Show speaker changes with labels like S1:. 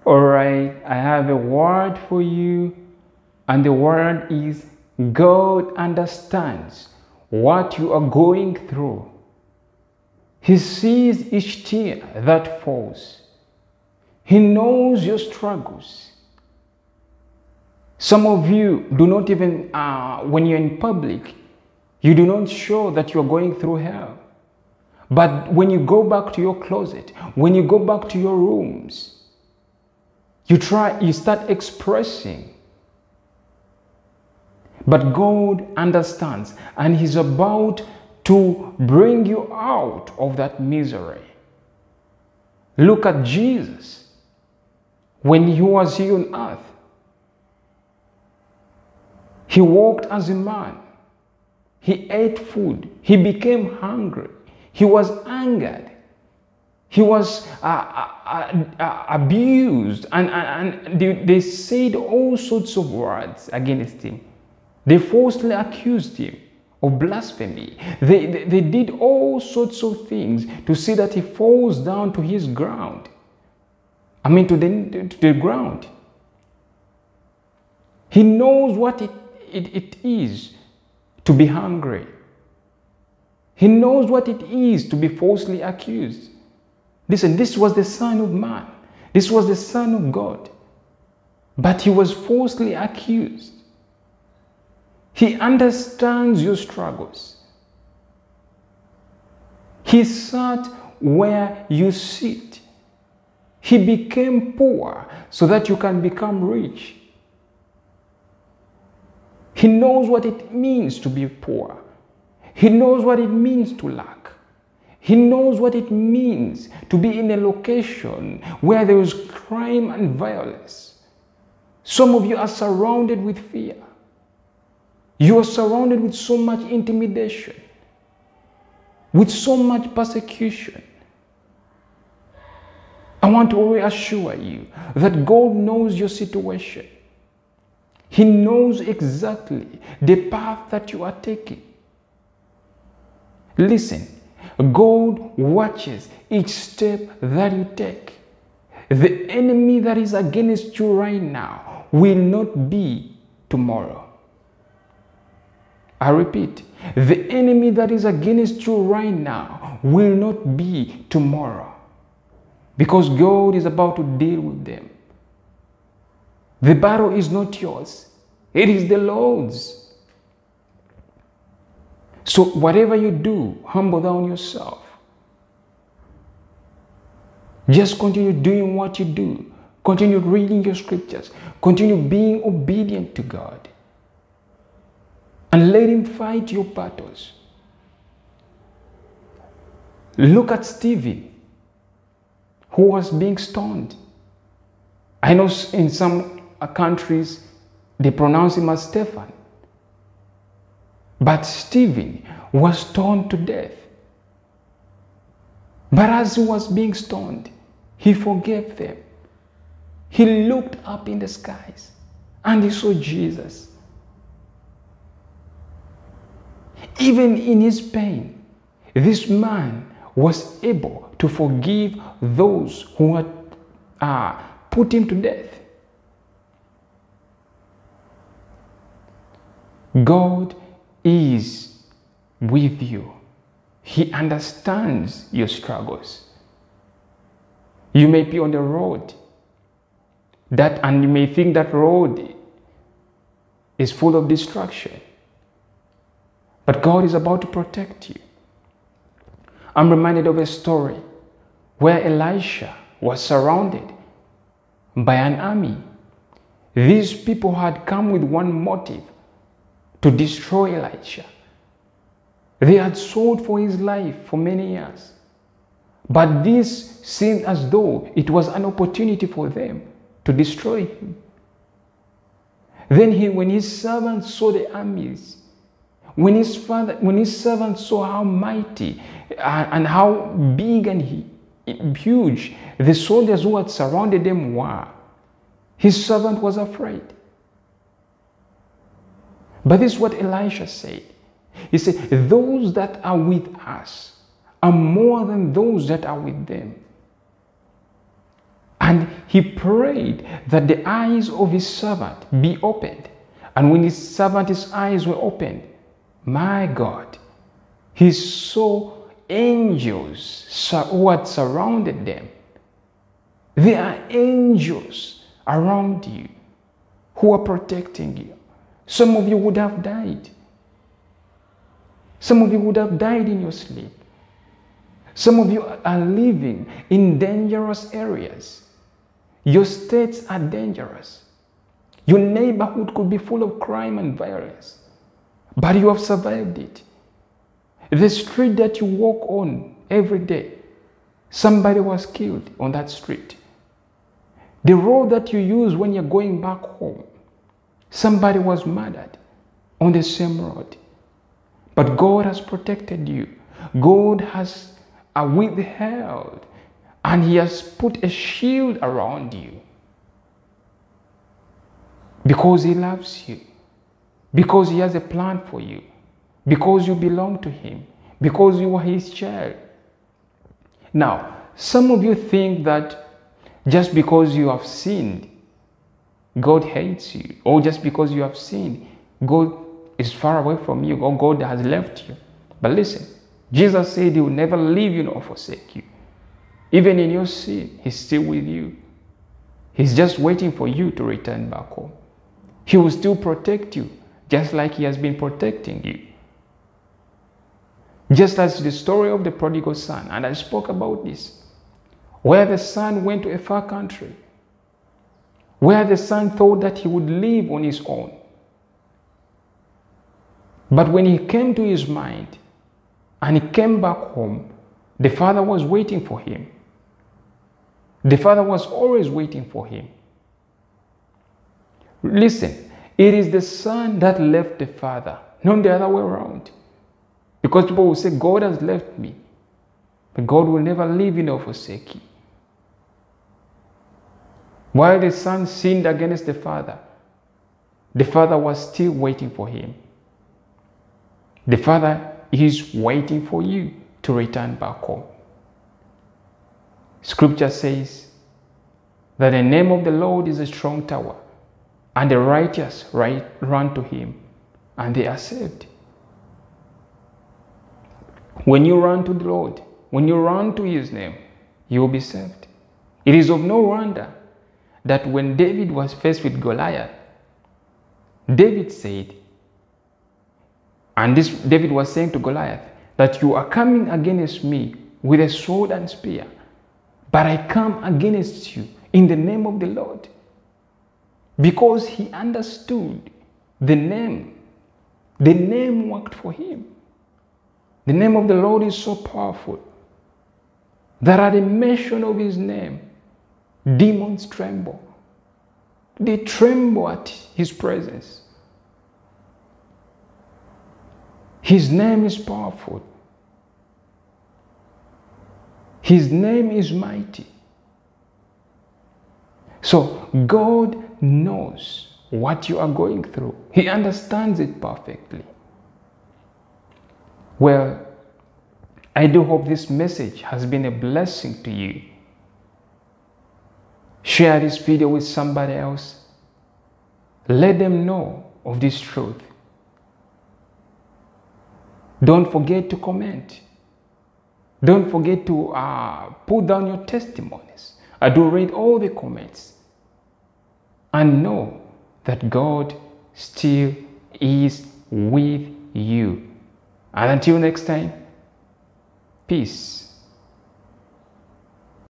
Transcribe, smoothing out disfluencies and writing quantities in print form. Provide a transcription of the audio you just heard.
S1: All right, I have a word for you, and the word is God understands what you are going through. He sees each tear that falls. He knows your struggles. Some of you do not even, when you're in public, you do not show that you're going through hell. But when you go back to your closet, when you go back to your rooms, you start expressing. But God understands, and He's about to bring you out of that misery. Look at Jesus. When He was here on earth, He walked as a man. He ate food. He became hungry. He was angered. He was abused, and they said all sorts of words against Him. They falsely accused Him of blasphemy. They did all sorts of things to see that He falls down to His ground. To the ground. He knows what it is to be hungry. He knows what it is to be falsely accused. Listen, this was the Son of Man. This was the Son of God. But He was falsely accused. He understands your struggles. He sat where you sit. He became poor so that you can become rich. He knows what it means to be poor. He knows what it means to lack. He knows what it means to be in a location where there is crime and violence. Some of you are surrounded with fear. You are surrounded with so much intimidation, with so much persecution. I want to reassure you that God knows your situation. He knows exactly the path that you are taking. Listen, God watches each step that you take. The enemy that is against you right now will not be tomorrow. I repeat, the enemy that is against you right now will not be tomorrow, because God is about to deal with them. The battle is not yours, it is the Lord's. So whatever you do, humble down yourself. Just continue doing what you do. Continue reading your scriptures. Continue being obedient to God. And let Him fight your battles. Look at Stephen, who was being stoned. I know in some countries they pronounce him as Stephen. But Stephen was stoned to death. But as he was being stoned, he forgave them. He looked up in the skies and he saw Jesus. Even in his pain, this man was able to forgive those who had put him to death. God is with you. He understands your struggles. You may be on the road and you may think that road is full of destruction. But God is about to protect you. I'm reminded of a story where Elisha was surrounded by an army. These people had come with one motive: to destroy Elisha. They had sought for his life for many years. But this seemed as though it was an opportunity for them to destroy him. Then when his servants saw the armies, when his servants saw how mighty and how big and huge the soldiers who had surrounded them were, his servant was afraid. But this is what Elisha said. He said, those that are with us are more than those that are with them. And he prayed that the eyes of his servant be opened. And when his servant's eyes were opened, my God, he saw angels who had surrounded them. There are angels around you who are protecting you. Some of you would have died. Some of you would have died in your sleep. Some of you are living in dangerous areas. Your states are dangerous. Your neighborhood could be full of crime and violence, but you have survived it. The street that you walk on every day, somebody was killed on that street. The road that you use when you're going back home, somebody was murdered on the same road. But God has protected you. God has withheld, and he has put a shield around you. Because he loves you. Because he has a plan for you. Because you belong to him. Because you are his child. Now, some of you think that just because you have sinned, God hates you. Or just because you have sinned, God is far away from you, or God has left you. But listen, Jesus said he will never leave you nor forsake you. Even in your sin, he's still with you. He's just waiting for you to return back home. He will still protect you, just like he has been protecting you. Just as the story of the prodigal son, and I spoke about this, where the son went to a far country, where the son thought that he would live on his own. But when he came to his mind and he came back home, the father was waiting for him. The father was always waiting for him. Listen, it is the son that left the father, not the other way around. Because people will say, God has left me. But God will never leave you nor forsake you. While the son sinned against the father was still waiting for him. The father is waiting for you to return back home. Scripture says that the name of the Lord is a strong tower, and the righteous run to him, and they are saved. When you run to the Lord, when you run to his name, you will be saved. It is of no wonder that when David was faced with Goliath, David said, and this David was saying to Goliath, that you are coming against me with a sword and spear, but I come against you in the name of the Lord. Because he understood the name. The name worked for him. The name of the Lord is so powerful that at the mention of his name, demons tremble. They tremble at his presence. His name is powerful. His name is mighty. So God knows what you are going through. He understands it perfectly. Well, I do hope this message has been a blessing to you. Share this video with somebody else. Let them know of this truth. Don't forget to comment. Don't forget to put down your testimonies. I do read all the comments. And know that God still is with you. And until next time, peace.